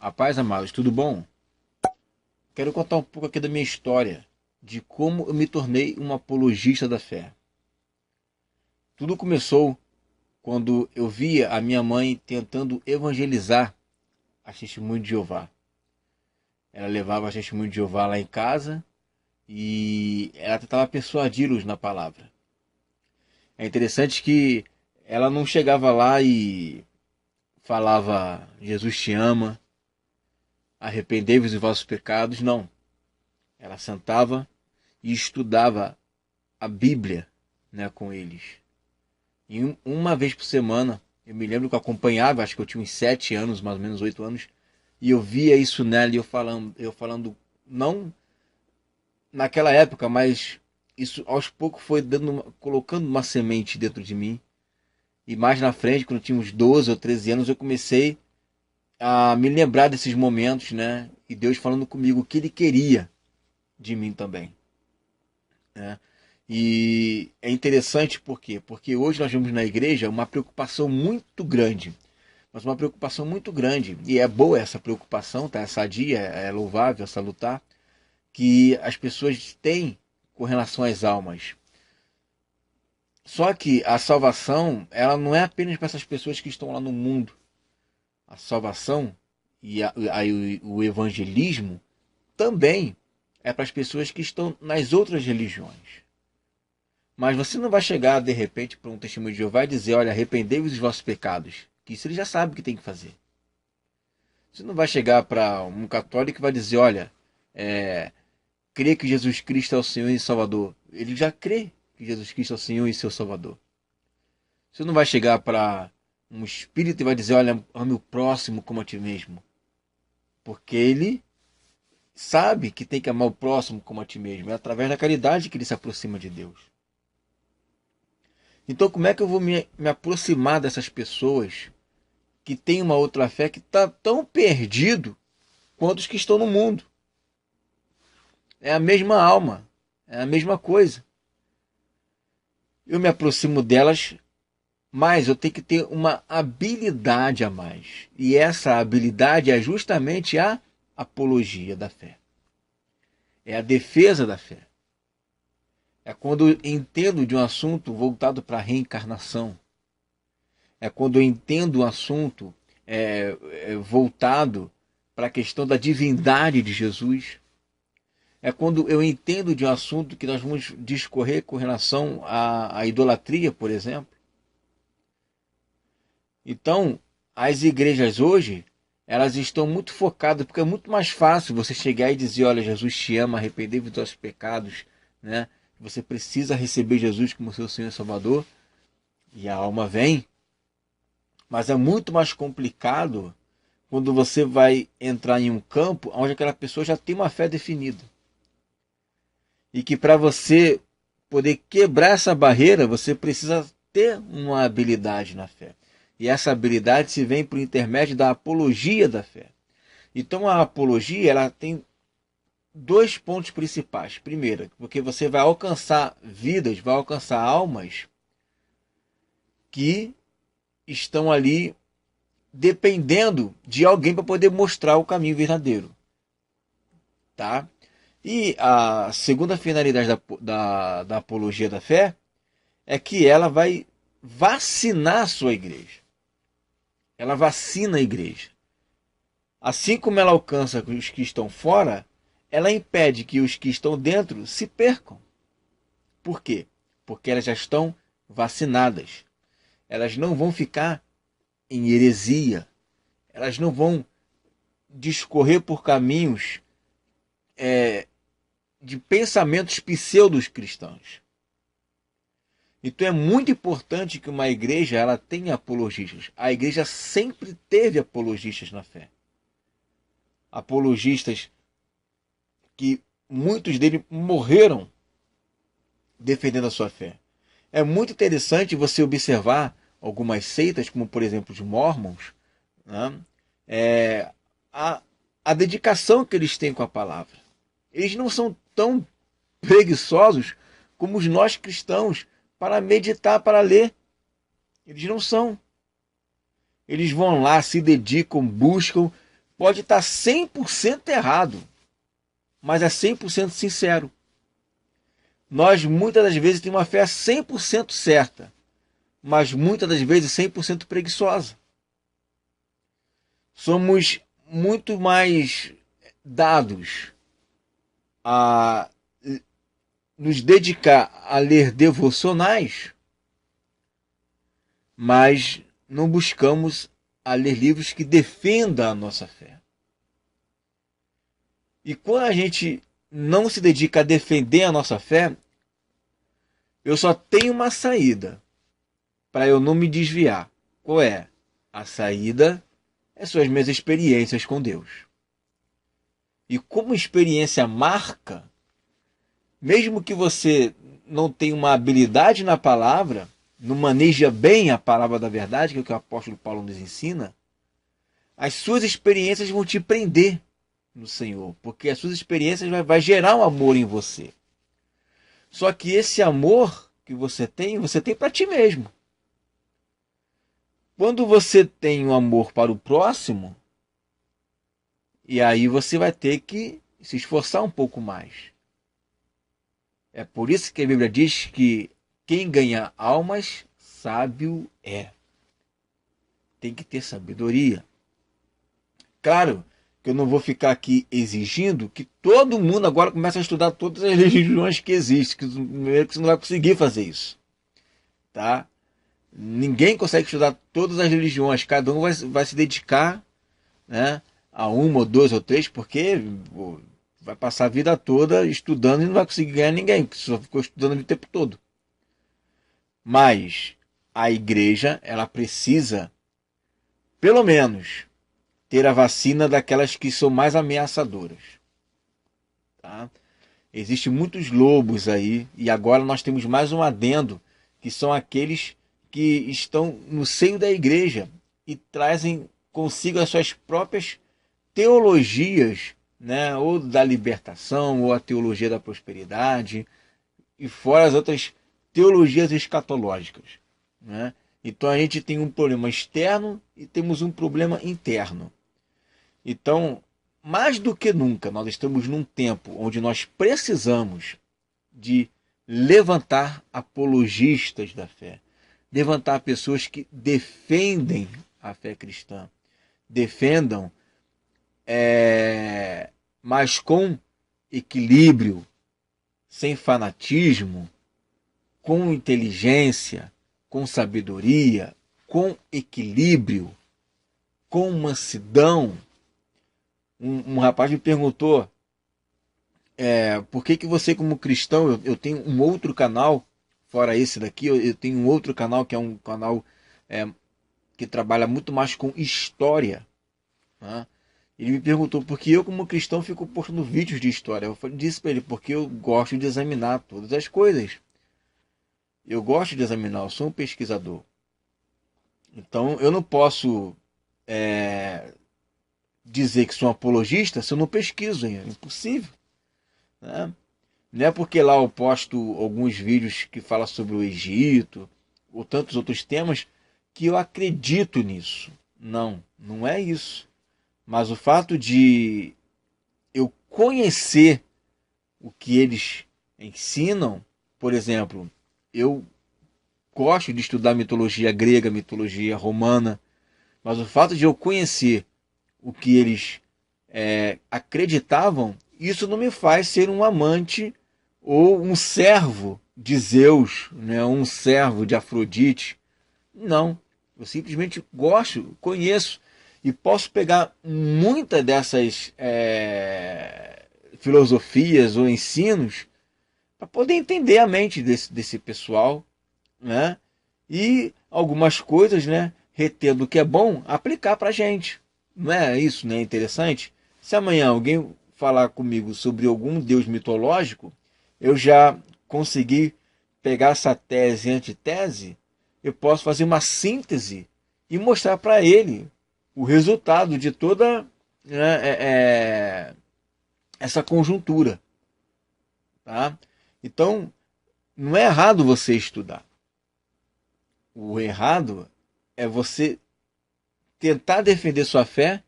A paz, amados, tudo bom? Quero contar um pouco aqui da minha história, de como eu me tornei um apologista da fé. Tudo começou quando eu via a minha mãe tentando evangelizar a Testemunho de Jeová. Ela levava a Testemunho de Jeová lá em casa e ela tentava persuadi-los na palavra. É interessante que ela não chegava lá e falava Jesus te ama, arrependei-vos dos vossos pecados, não. Ela sentava e estudava a Bíblia, né, com eles. E uma vez por semana, eu me lembro que eu acompanhava, acho que eu tinha uns 7 anos, mais ou menos 8 anos, e eu via isso nela e eu falando não naquela época, mas isso aos poucos foi colocando uma semente dentro de mim. E mais na frente, quando eu tinha uns 12 ou 13 anos, eu comecei a me lembrar desses momentos, né? E Deus falando comigo o que Ele queria de mim também, né? E é interessante por quê? Porque hoje nós vemos na igreja uma preocupação muito grande, mas uma preocupação muito grande, e é boa essa preocupação, tá? É sadia, é louvável, é salutar, que as pessoas têm com relação às almas. Só que a salvação, ela não é apenas para essas pessoas que estão lá no mundo. A salvação e o evangelismo também é para as pessoas que estão nas outras religiões. Mas você não vai chegar de repente para um testemunho de Jeová e dizer, olha, arrependei-vos dos vossos pecados. Que isso ele já sabe o que tem que fazer. Você não vai chegar para um católico e vai dizer, olha, crê que Jesus Cristo é o Senhor e Salvador. Ele já crê que Jesus Cristo é o Senhor e seu Salvador. Você não vai chegar para um espírito e vai dizer, olha, ame o próximo como a ti mesmo. Porque ele sabe que tem que amar o próximo como a ti mesmo. É através da caridade que ele se aproxima de Deus. Então como é que eu vou me aproximar dessas pessoas que têm uma outra fé que está tão perdido quanto os que estão no mundo? É a mesma alma, é a mesma coisa. Eu me aproximo delas, mas eu tenho que ter uma habilidade a mais. E essa habilidade é justamente a apologia da fé. É a defesa da fé. É quando eu entendo de um assunto voltado para a reencarnação. É quando eu entendo um assunto voltado para a questão da divindade de Jesus. É quando eu entendo de um assunto que nós vamos discorrer com relação à idolatria, por exemplo. Então, as igrejas hoje, elas estão muito focadas, porque é muito mais fácil você chegar e dizer, olha, Jesus te ama, arrependei-vos dos seus pecados, né? Você precisa receber Jesus como seu Senhor e Salvador, e a alma vem. Mas é muito mais complicado quando você vai entrar em um campo onde aquela pessoa já tem uma fé definida. E que para você poder quebrar essa barreira, você precisa ter uma habilidade na fé. E essa habilidade se vem por intermédio da apologia da fé. Então a apologia, ela tem dois pontos principais. Primeiro, porque você vai alcançar vidas, vai alcançar almas que estão ali dependendo de alguém para poder mostrar o caminho verdadeiro, tá? E a segunda finalidade da apologia da fé é que ela vai vacinar a sua igreja. Ela vacina a igreja. Assim como ela alcança os que estão fora, ela impede que os que estão dentro se percam. Por quê? Porque elas já estão vacinadas. Elas não vão ficar em heresia. Elas não vão discorrer por caminhos de pensamentos pseudos cristãos. Então é muito importante que uma igreja ela tenha apologistas. A igreja sempre teve apologistas na fé. Apologistas que muitos deles morreram defendendo a sua fé. É muito interessante você observar algumas seitas, como por exemplo os Mormons, né? A dedicação que eles têm com a palavra. Eles não são tão preguiçosos como os nós cristãos para meditar, para ler. Eles não são. Eles vão lá, se dedicam, buscam, pode estar 100% errado, mas é 100% sincero. Nós muitas das vezes temos uma fé 100% certa, mas muitas das vezes 100% preguiçosa. Somos muito mais dados a nos dedicar a ler devocionais, mas não buscamos a ler livros que defendam a nossa fé. E quando a gente não se dedica a defender a nossa fé, eu só tenho uma saída para eu não me desviar. Qual é? A saída são as minhas experiências com Deus. E como experiência marca, mesmo que você não tenha uma habilidade na palavra, não maneja bem a palavra da verdade, que é o que o apóstolo Paulo nos ensina, as suas experiências vão te prender no Senhor, porque as suas experiências vai gerar um amor em você. Só que esse amor que você tem para ti mesmo. Quando você tem um amor para o próximo, e aí você vai ter que se esforçar um pouco mais. É por isso que a Bíblia diz que quem ganha almas, sábio é. Tem que ter sabedoria. Claro que eu não vou ficar aqui exigindo que todo mundo agora comece a estudar todas as religiões que existem, que você não vai conseguir fazer isso. Tá? Ninguém consegue estudar todas as religiões, cada um vai se dedicar, né, a uma ou duas ou três, porque vai passar a vida toda estudando e não vai conseguir ganhar ninguém, porque só ficou estudando o tempo todo. Mas a igreja, ela precisa, pelo menos, ter a vacina daquelas que são mais ameaçadoras. Tá? Existem muitos lobos aí, e agora nós temos mais um adendo, que são aqueles que estão no seio da igreja e trazem consigo as suas próprias teologias, né, ou da libertação, ou a teologia da prosperidade, e fora as outras teologias escatológicas. Né? Então a gente tem um problema externo e temos um problema interno. Então, mais do que nunca, nós estamos num tempo onde nós precisamos de levantar apologistas da fé, levantar pessoas que defendem a fé cristã, defendam, mas com equilíbrio, sem fanatismo, com inteligência, com sabedoria, com equilíbrio, com mansidão. Um rapaz me perguntou, por que você como cristão, eu tenho um outro canal, fora esse daqui, eu tenho um outro canal que é um canal que trabalha muito mais com história. Né? Ele me perguntou por que eu como cristão fico postando vídeos de história. Eu disse para ele, porque eu gosto de examinar todas as coisas. Eu gosto de examinar, eu sou um pesquisador. Então eu não posso dizer que sou um apologista se eu não pesquiso, é impossível. Né? Não é porque lá eu posto alguns vídeos que falam sobre o Egito ou tantos outros temas que eu acredito nisso. Não, não é isso. Mas o fato de eu conhecer o que eles ensinam, por exemplo, eu gosto de estudar mitologia grega, mitologia romana, mas o fato de eu conhecer o que eles acreditavam, isso não me faz ser um amante ou um servo de Zeus, né? Um servo de Afrodite. Não, eu simplesmente gosto, conheço e posso pegar muitas dessas filosofias ou ensinos para poder entender a mente desse pessoal, né? E algumas coisas, né, retendo o que é bom, aplicar para a gente. Não é isso, né? Interessante? Se amanhã alguém falar comigo sobre algum deus mitológico, eu já consegui pegar essa tese e antitese, eu posso fazer uma síntese e mostrar para ele o resultado de toda, né, essa conjuntura. Tá? Então, não é errado você estudar. O errado é você tentar defender sua fé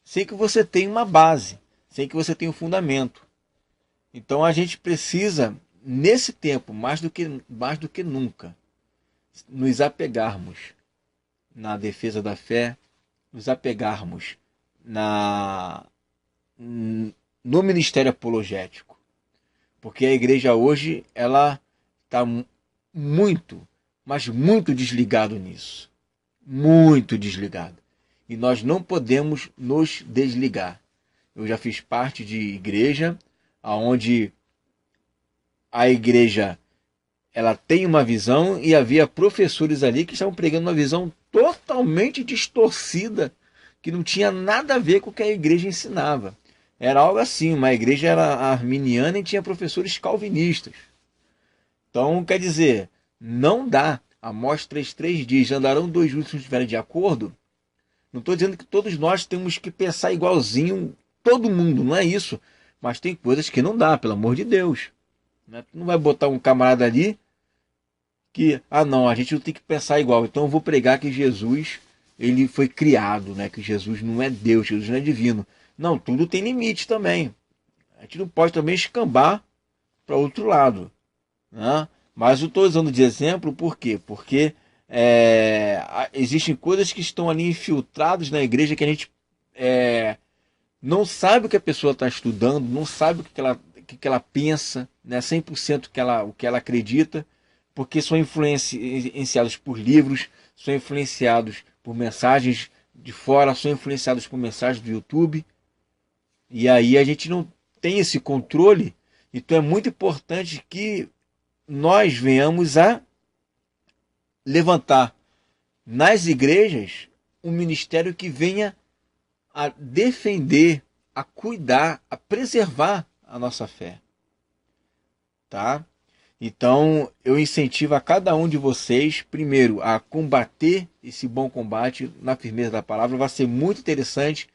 sem que você tenha uma base, sem que você tenha um fundamento. Então a gente precisa, nesse tempo, mais do que nunca, nos apegarmos na defesa da fé, nos apegarmos no ministério apologético. Porque a igreja hoje, ela está muito, mas muito desligado nisso. Muito desligado. E nós não podemos nos desligar. Eu já fiz parte de igreja onde a igreja ela tem uma visão e havia professores ali que estavam pregando uma visão totalmente distorcida, que não tinha nada a ver com o que a igreja ensinava. Era algo assim, uma igreja era arminiana e tinha professores calvinistas. Então, quer dizer, não dá. Amós 3,3 diz, andarão dois justos se não estiverem de acordo. Não estou dizendo que todos nós temos que pensar igualzinho, todo mundo, não é isso. Mas tem coisas que não dá, pelo amor de Deus. Não vai botar um camarada ali que, não, a gente não tem que pensar igual. Então eu vou pregar que Jesus, ele foi criado, né? Que Jesus não é Deus, Jesus não é divino. Não, tudo tem limite também. A gente não pode também escambar para outro lado. Né? Mas eu estou usando de exemplo por quê? Porque existem coisas que estão ali infiltradas na igreja que a gente não sabe o que a pessoa está estudando, não sabe o que ela pensa, né? 100% o que ela acredita, porque são influenciados por livros, são influenciados por mensagens de fora, são influenciados por mensagens do YouTube. E aí a gente não tem esse controle. Então é muito importante que nós venhamos a levantar nas igrejas um ministério que venha a defender, a cuidar, a preservar a nossa fé. Tá? Então, eu incentivo a cada um de vocês, primeiro, a combater esse bom combate na firmeza da palavra. Vai ser muito interessante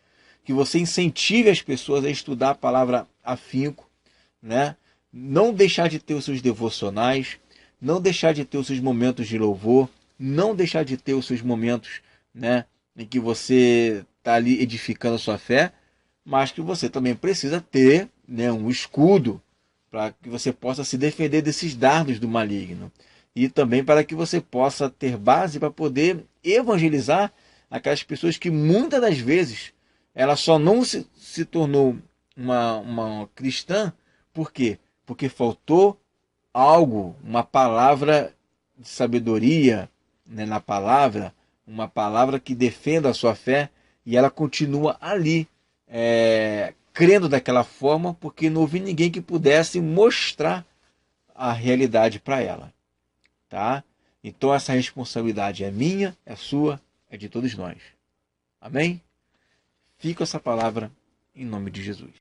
que você incentive as pessoas a estudar a palavra afinco, né? Não deixar de ter os seus devocionais, não deixar de ter os seus momentos de louvor, não deixar de ter os seus momentos, né, em que você está ali edificando a sua fé, mas que você também precisa ter, né, um escudo para que você possa se defender desses dardos do maligno. E também para que você possa ter base para poder evangelizar aquelas pessoas que muitas das vezes ela só não se tornou uma cristã. Por quê? Porque faltou algo, uma palavra de sabedoria, né, na palavra, uma palavra que defenda a sua fé, e ela continua ali, crendo daquela forma, porque não houve ninguém que pudesse mostrar a realidade para ela. Tá? Então essa responsabilidade é minha, é sua, é de todos nós. Amém? Fica essa palavra em nome de Jesus.